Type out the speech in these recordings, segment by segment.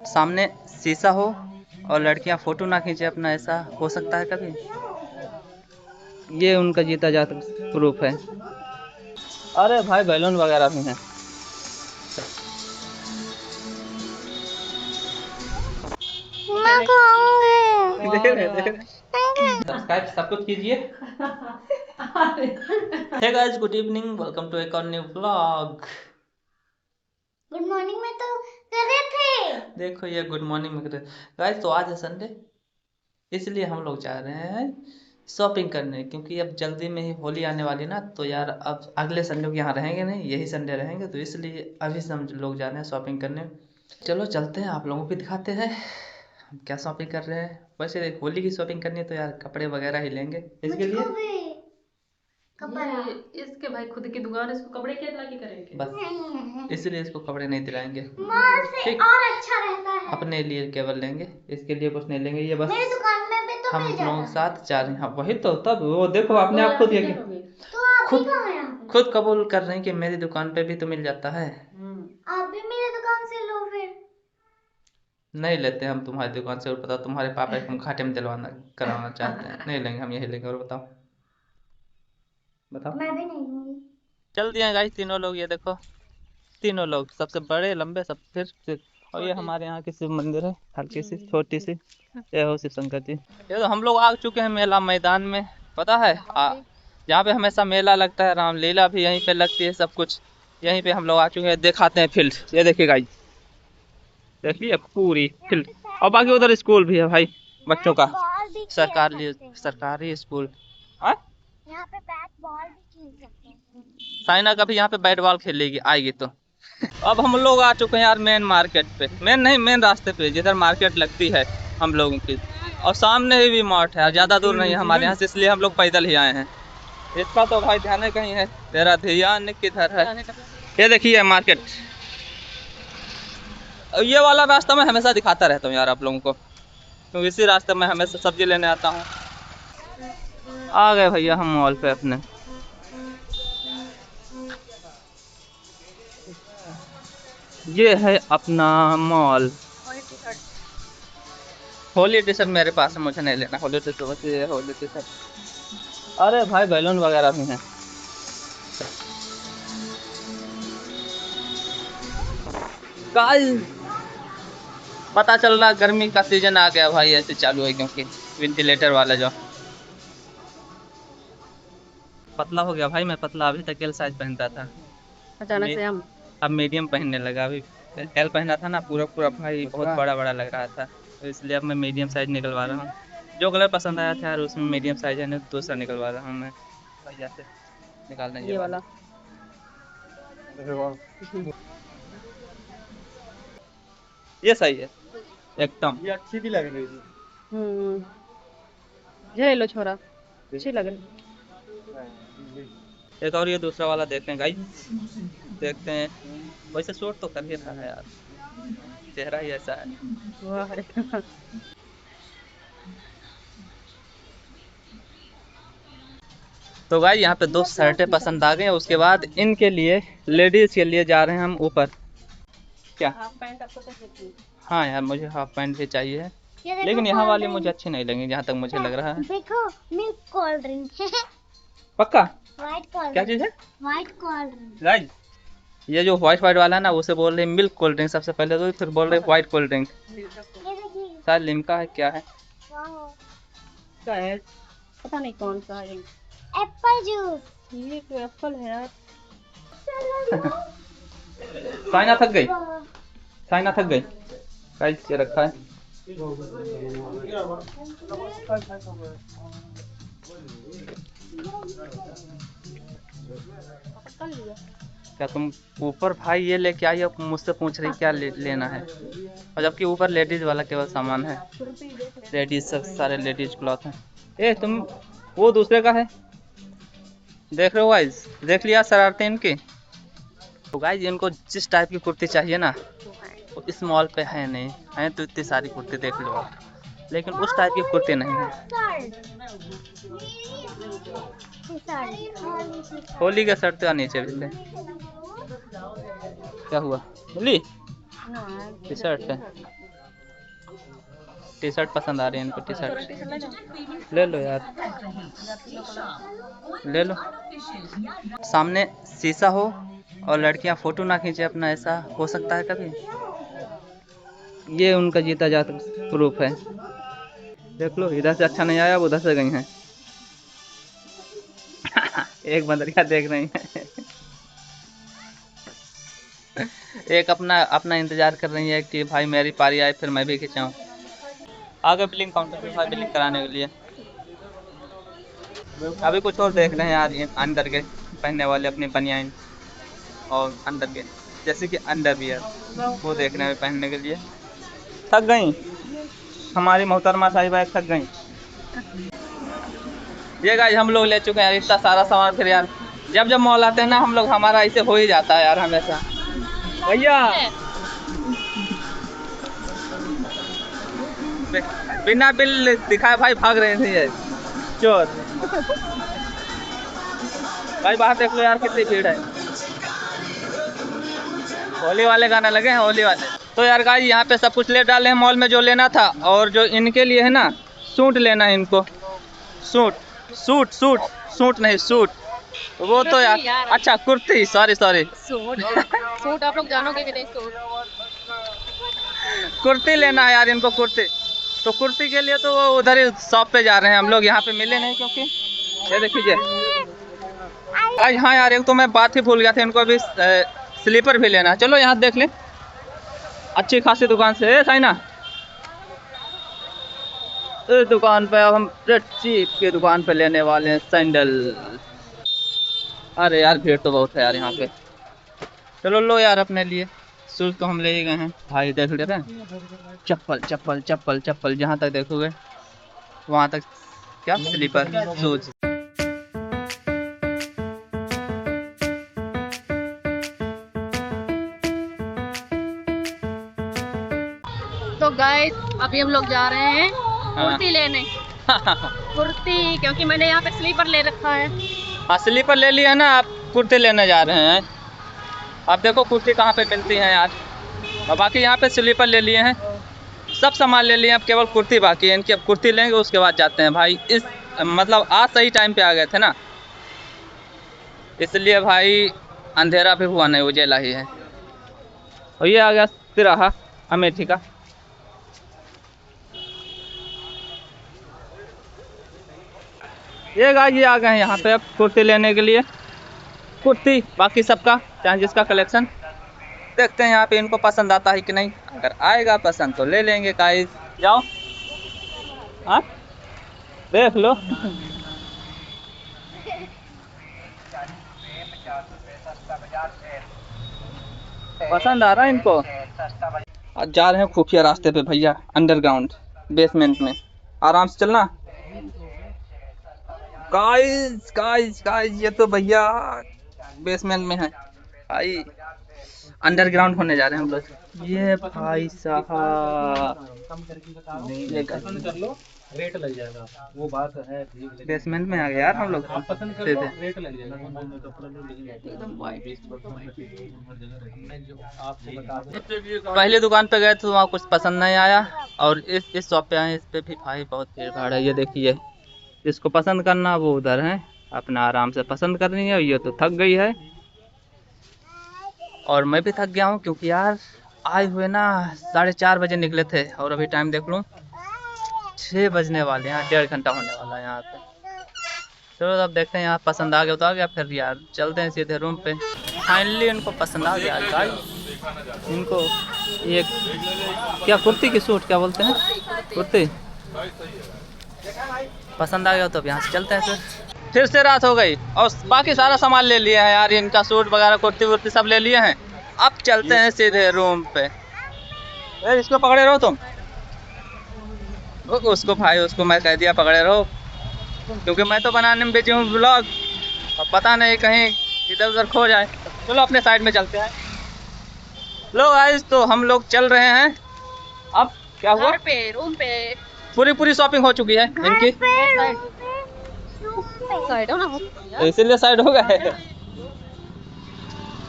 सामने शीशा हो और लड़कियां फोटो ना खींचे अपना, ऐसा हो सकता है कभी? ये उनका जीता जाता प्रूफ है। अरे भाई बैलून वगैरह भी हैं। मैं खाऊंगी। सब्सक्राइब सब कुछ कीजिए। Hey guys, good evening, welcome to एक और न्यू व्लॉग। गुड मॉर्निंग में तो कर रहे थे। देखो ये गुड मॉर्निंग में गाइस, तो आज है संडे, इसलिए हम लोग जा रहे हैं शॉपिंग करने, क्योंकि अब जल्दी में ही होली आने वाली ना, तो यार अब अगले संडे को यहाँ रहेंगे नहीं, यही संडे रहेंगे, तो इसलिए अभी से हम लोग जा रहे हैं शॉपिंग करने। चलो चलते हैं, आप लोगों को भी दिखाते हैं हम क्या शॉपिंग कर रहे हैं। वैसे होली की शॉपिंग करनी है तो यार कपड़े वगैरह ही लेंगे इसके लिए। इसके भाई खुद की दुकान है, इसको कपड़े क्या लाके करेंगे? बस इसलिए इसको कपड़े नहीं दिलाएंगे, मॉल से ठीक। और अच्छा रहता है। अपने लिए केवल लेंगे, इसके लिए कुछ नहीं लेंगे। ये बस मेरी दुकान में भी तो हम मिल लोगों जाता के है। साथ जा रहे हैं। हाँ, वही तो, तब वो देखो आपने आप खुद यकीन तो आप भी खुद कहाँ हैं यहाँ पे? खुद कबूल कर रहे हैं कि मेरी दुकान पे भी तो मिल जाता है। आप भी मेरी दुकान से लो फिर। नहीं लेते हम तुम्हारी दुकान से, और बताओ तुम्हारे पापा को हम घाटे में दिलवाना कराना चाहते हैं। नहीं लेंगे, हम यही लेंगे। और बताओ बताओ। मैं भी नहीं लूंगी। चल दिए गाइस तीनों लोग, ये देखो तीनों लोग, सबसे बड़े लंबे सब फिर। और ये हमारे यहाँ की शिव मंदिर है, हल्की सी छोटी सी, ये हो शिव शंकर जी। ये तो हम लोग आ चुके हैं मेला मैदान में, पता है जहाँ पे हमेशा मेला लगता है, रामलीला भी यहीं पे लगती है, सब कुछ यहीं पे हम लोग आ चुके हैं। दिखाते हैं फील्ड, ये देखिए गाइस, देखिए पूरी फील्ड। और बाकी उधर स्कूल भी है भाई बच्चों का, बॉल भी खेल सरकारी सकते हैं। सरकारी स्कूल। हाँ, यहाँ पे बैट बॉल भी खेल सकते हैं। साइना कभी यहाँ पे बैट बॉल खेलेगी, आएगी तो। अब हम लोग आ चुके हैं यार मेन मार्केट पे, मेन नहीं मेन रास्ते पे जिधर मार्केट लगती है हम लोगों की। और सामने ही भी मार्ट है, ज़्यादा दूर नहीं है हमारे यहाँ से, इसलिए हम लोग पैदल ही आए हैं। इसका तो भाई ध्यान है कहीं है, तेरा ध्यान किधर है। ये देखिए मार्केट, ये वाला रास्ता मैं हमेशा दिखाता रहता हूँ यार आप लोगों को, क्योंकि इसी रास्ते में हमेशा सब्जी लेने आता हूँ। आ गए भैया हम मॉल पे अपने। ये है अपना मॉल। होली टी शर्ट मेरे पास है, मुझे नहीं लेना होली टी शर्ट, ये होली टी शर्ट। अरे भाई बैलून वगैरह भी हैं। गाइस पता चल रहा गर्मी का सीजन आ गया भाई, ऐसे चालू है, क्योंकि वेंटिलेटर वाला जो पतला हो गया भाई। मैं पतला अभी तक एल साइज पहनता था, अचानक से हम अब मीडियम पहनने लगा। अभी एल पहना था ना, पूरा पूरा भाई बहुत बड़ा बड़ा लग रहा था, तो इसलिए अब मैं मीडियम साइज निकलवा रहा हूँ। जो कलर पसंद आया था यार उसमें मीडियम साइज है ना, दूसरा निकलवा रहा हूँ मैं भैया से। निकालना ये ये वाला, वाला ये सही है एकदम। ये अच्छी भी लग रही थी। हम्म ये ले लो छोरा, अच्छी लग रही। एक और ये दूसरा वाला देखते हैं गाइस, देखते हैं। वैसे शूट तो कर ही रहा है यार, चेहरा ही ऐसा है। वाह तो भाई यहाँ पे दो शर्टें पसंद आ गई, उसके बाद इनके लिए लेडीज के लिए जा रहे हैं हम ऊपर। क्या? हाफ पैंट आपको कैसे चाहिए? हाँ यार मुझे हाफ पैंट भी चाहिए है, ये देखो लेकिन यहाँ कोल्ड वाली ड्रिंक। मुझे अच्छी नहीं लगी जहाँ तक मुझे लग रहा है। देखो मिल्क कोल्ड ड्रिंक। पक्का? व्हाइट कोल्ड क्या ड्रिंक। चीज़ है व्हाइट कोल्ड ड्रिंक। गाइस? ये जो व्हाइट व्हाइट वाला है ना, उसे बोल रहे हैं मिल्क कोल्ड ड्रिंक सबसे पहले, तो फिर बोल रहे हैं व्हाइट कोल्ड ड्रिंक। ये देखिए। शायद लिम्का है, क्या है? वाओ। क्या है पता नहीं कौन सा है। Apple juice. ये तो एप्पल है यार। साइना थक गई, साइना थक गई। गाइस ये रखा है। क्या तुम ऊपर भाई ये लेके आई हो, मुझसे पूछ रही क्या लेना है, और जबकि ऊपर लेडीज वाला केवल सामान है, लेडीज सब सारे लेडीज क्लॉथ हैं। ए तुम वो दूसरे का है देख रहे हो गाइस, देख लिया शरारतें इनकी। तो गाइस इनको जिस टाइप की कुर्ती चाहिए ना, वो इस मॉल पे है नहीं, है तो इतनी सारी कुर्ती देख लो आप, लेकिन उस टाइप की कुर्ती नहीं है। होली के शर्ट तो नीचे भी थे। क्या हुआ? होली टी शर्ट है, टी शर्ट पसंद आ रही है इनको, टी शर्ट ले लो यार, ले लो। सामने शीशा हो और लड़कियां फोटो ना खींचे अपना, ऐसा हो सकता है कभी? ये उनका जीता जाता प्रूफ है। देख लो, इधर से अच्छा नहीं आया, वो उधर से गई हैं। एक बंदरिया देख रही है। एक अपना अपना इंतजार कर रही है कि भाई मेरी पारी आए फिर मैं भी खिंचाऊं। आगे बिलिंग काउंटर पे भाई बिलिंग कराने के लिए। अभी कुछ और देख रहे हैं यार, ये अंदर के पहनने वाले अपनी बनियान और अंदर के जैसे कि अंडरवियर, वो देख रहे हैं पहनने के लिए। थक गई हमारी मोहतरमा साहिबा, थक गई। ये गाइस हम लोग ले चुके हैं इतना सारा सामान। फिर यार जब जब मॉल आते हैं ना हम लोग, हमारा ऐसे हो ही जाता है यार हमेशा। भैया बिना बिल दिखाए भाई भाग रहे थे ये चोर। भाई बाहर देख लो यार कितनी भीड़ है। होली वाले गाने लगे हैं, होली वाले। तो यार गाइस यहाँ पे सब कुछ ले डाले हैं मॉल में जो लेना था। और जो इनके लिए है ना, सूट लेना है इनको। सूट सूट सूट सूट नहीं सूट, वो तो यार अच्छा कुर्ती, सॉरी सूट सूट आप लोग जानोगे कि नहीं? सूट कुर्ती लेना है यार इनको, कुर्ती। तो कुर्ती के लिए तो वो उधर ही शॉप पे जा रहे हैं हम लोग, यहाँ पे मिले नहीं क्योंकि ये देखिए। हाँ यार एक तो मैं बात ही भूल गया था, इनको अभी स्लीपर भी लेना है। चलो यहाँ देख लें अच्छी खासी दुकान से। साइना इस दुकान पे अब हम चीप की दुकान पे लेने वाले हैं सैंडल। अरे यार भीड़ तो बहुत है यार यहाँ पे। चलो लो यार अपने लिए शूज तो हम ले ही गए हैं भाई। देख ले रहे हैं चप्पल चप्पल चप्पल चप्पल, जहाँ तक देखोगे वहाँ तक क्या स्लीपर शूज। तो गाइस अभी हम लोग जा रहे हैं कुर्ती लेने। कुर्ती क्योंकि मैंने यहाँ पे स्लीपर ले रखा है। हाँ स्लीपर ले लिया ना, आप कुर्ती लेने जा रहे हैं। आप देखो कुर्ती कहाँ पे मिलती है यार। और बाकी यहाँ पे स्लीपर ले लिए हैं, सब सामान ले लिए, अब केवल कुर्ती बाकी है इनकी। अब कुर्ती लेंगे उसके बाद जाते हैं भाई। इस मतलब आज सही टाइम पे आ गए थे ना, इसलिए भाई अंधेरा भी हुआ नहीं, उजेला ही है। और ये आ गया तिराहा अमेठी का। ये गाइस ये आ गए हैं यहाँ पे अब कुर्ती लेने के लिए। कुर्ती बाकी सबका चाहे जिसका कलेक्शन देखते हैं यहाँ पे इनको पसंद आता है कि नहीं। अगर आएगा पसंद तो ले लेंगे गाइस। जाओ हाँ देख लो। पसंद आ रहा है इनको। आज जा रहे हैं खुफिया रास्ते पे भैया, अंडरग्राउंड बेसमेंट में। आराम से चलना गाइस। गाइस गाइस ये तो भैया बेसमेंट में है भाई, अंडरग्राउंड होने जा रहे हैं हम लोग। ये भाई साहब रेट लग जाएगा, वो बात है। बेसमेंट में आ गए यार हम लोग। पसंद कर लो, रेट लग जाएगा। पहले दुकान पे गए तो वहाँ कुछ पसंद नहीं आया, और इस शॉप पे आए, इस पे भी भाई बहुत भीड़ भाड़ है। ये देखिए जिसको पसंद करना वो उधर है, अपना आराम से पसंद करनी है। ये तो थक गई है और मैं भी थक गया हूँ, क्योंकि यार आए हुए ना 4:30 बजे निकले थे और अभी टाइम देख लूँ 6 बजने वाले हैं। 1.5 घंटा होने वाला है यहाँ पे। चलो अब देखते हैं, यहाँ पसंद आ गया तो आ गया, फिर यार चलते हैं सीधे रूम पे। फाइनली इनको पसंद आ गया गाइस। इनको ये क्या कुर्ती की सूट क्या बोलते हैं, कुर्ती पसंद आ गया तो अब यहाँ से चलते हैं। फिर से रात हो गई और बाकी सारा सामान ले लिया है यार, इनका सूट वगैरह कुर्ती वुर्ती सब ले लिए हैं। अब चलते हैं सीधे रूम पे। इसको पकड़े रहो तुम, उसको भाई उसको मैं कह दिया पकड़े रहो, क्योंकि मैं तो बनाने में बिजी हूँ ब्लॉग, और पता नहीं कहीं इधर उधर खो जाए। चलो अपने साइड में चलते हैं। लो गाइस तो हम लोग चल रहे हैं। अब क्या हुआ, रूम पे पूरी शॉपिंग हो चुकी है इनकी, साइड हो ना, इसीलिए साइड हो गए।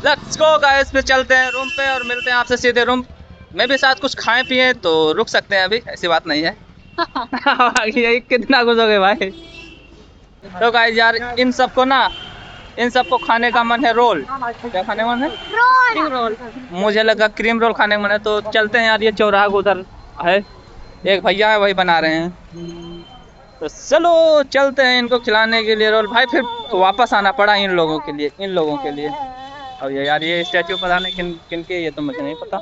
लेट्स गो गाइस, फिर चलते हैं रूम पे और मिलते हैं आपसे सीधे रूम मैं भी साथ कुछ खाएं पिए तो रुक सकते हैं, अभी ऐसी बात नहीं है। ये कितना कुछ हो गए भाई। तो गाइस यार इन सबको खाने का मन है रोल। क्या खाने का मन है? Spring roll. मुझे लगा क्रीम रोल खाने का मन है, तो चलते हैं यार, ये चौराहा उधर है, एक भैया है वही बना रहे हैं, तो चलो चलते हैं इनको खिलाने के लिए रोल। भाई फिर वापस आना पड़ा इन लोगों के लिए। और ये यार ये स्टैचू पता नहीं किन के, ये तो मुझे नहीं पता।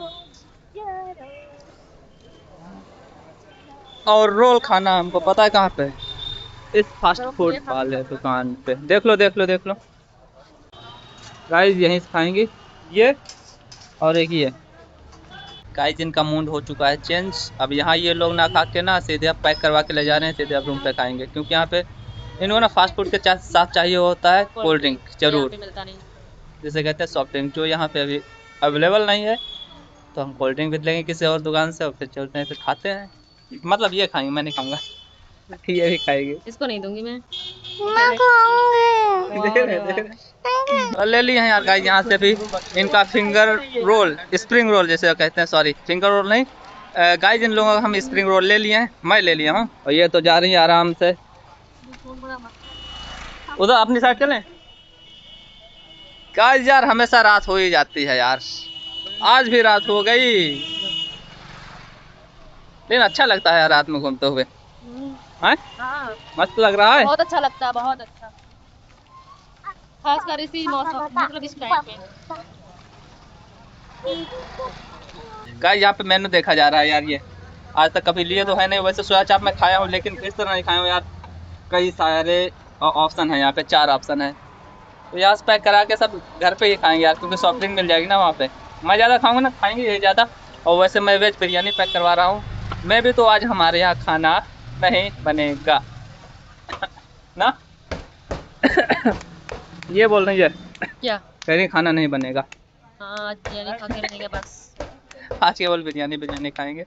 और रोल खाना हमको पता है कहाँ पे, इस फास्ट फूड वाले दुकान पे। देख लो गाइस, यहीं से खाएंगे ये, और एक ये। गाइस इनका मूड हो चुका है चेंज, अब यहाँ ये लोग ना खा के ना सीधे अब पैक करवा के ले जा रहे हैं, सीधे अब रूम पे खाएंगे, क्योंकि यहाँ पे इनको ना फास्ट फूड के साथ चाहिए होता है कोल्ड ड्रिंक जरूर, जिसे कहते हैं सॉफ्ट ड्रिंक, जो यहाँ पे अभी अवेलेबल नहीं है। तो हम कोल्ड ड्रिंक भी लेंगे किसी और दुकान से, और फिर चलते हैं, फिर खाते हैं। मतलब ये खाएंगे, मैं नहीं खाऊंगा, ये भी खाएंगे। इसको नहीं दूंगी मैं और ले लिए हैं यार गाइस यहाँ से भी इनका फिंगर रोल, स्प्रिंग रोल जैसे कहते हैं, सॉरी फिंगर रोल नहीं गाइस, इन लोगों का हम स्प्रिंग रोल ले लिए हैं, मैं ले लिया हूँ। और ये तो जा रही है आराम से उधर अपनी साइड चलें। गाइस यार हमेशा रात हो ही जाती है यार, आज भी रात हो गई, लेकिन अच्छा लगता है रात में घूमते हुए। हाँ? मस्त लग रहा है, बहुत अच्छा लगता है, बहुत अच्छा, खासकर इसी मौसम मतलब इस टाइम पे। गाइस यहाँ पे मेनू देखा जा रहा है यार, ये आज तक कभी लिए तो है नहीं, वैसे सोया चाप मैं खाया हूँ लेकिन इस तरह नहीं खाया हूँ यार। कई सारे ऑप्शन है यहाँ पे, 4 ऑप्शन है, तो यहाँ से पैक करा के सब घर पे ही खाएंगे यार, क्योंकि सॉफ्ट ड्रिंक मिल जाएगी ना वहाँ पे। मैं ज़्यादा खाऊंगा ना, खाएंगे यही ज़्यादा। और वैसे मैं वेज बिरयानी पैक करवा रहा हूँ, मैं भी तो आज हमारे यहाँ खाना नहीं बनेगा ना। ये बोल रही है क्या कह रही खाना नहीं बनेगा, हाँ आज बिरयानी खा के रहेंगे बस। आज केवल बिरयानी खाएंगे।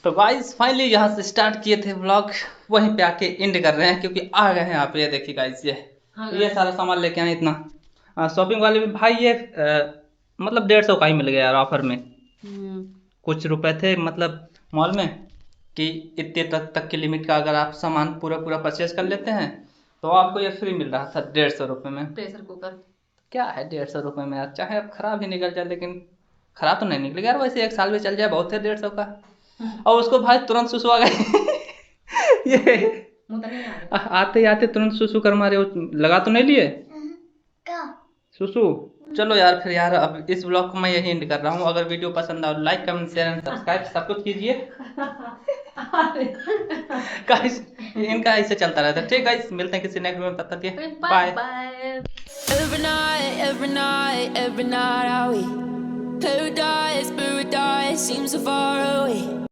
तो गाइस फाइनली यहाँ से स्टार्ट किए थे व्लॉग, वहीं पे आके एंड कर रहे हैं, क्योंकि आ गए हैं यहाँ पे। ये देखिए गाइस, ये सारा सामान लेके आए इतना। शॉपिंग वाले भी भाई ये मतलब 150 का ही मिल गया यार ऑफर में। कुछ रुपए थे मतलब मॉल में कि इतने तक की लिमिट का अगर आप सामान पूरा परचेज कर लेते हैं तो आपको ये फ्री मिल रहा था 150 रुपये में। प्रेशर कुकर क्या है 150 रुपये में यार, चाहे अब खराब ही निकल जाए, लेकिन खराब तो नहीं निकलेगा यार, वैसे 1 साल भी चल जाए बहुत है 150 का। और उसको भाई तुरंत सुसु आ गए। ये आते ही आते तुरंत सुसु कर मारे, लगा तो नहीं लिए सुसु। चलो यार फिर यार अब इस ब्लॉग को मैं यही एंड कर रहा हूँ। अगर वीडियो पसंद आए like comment share and subscribe सब कुछ कीजिए। गाइस इनका ऐसे चलता रहता है। ठीक गाइस, मिलते हैं किसी नेक्स्ट वीडियो में, तब तक के bye. Every night, I we paradise seems so far away.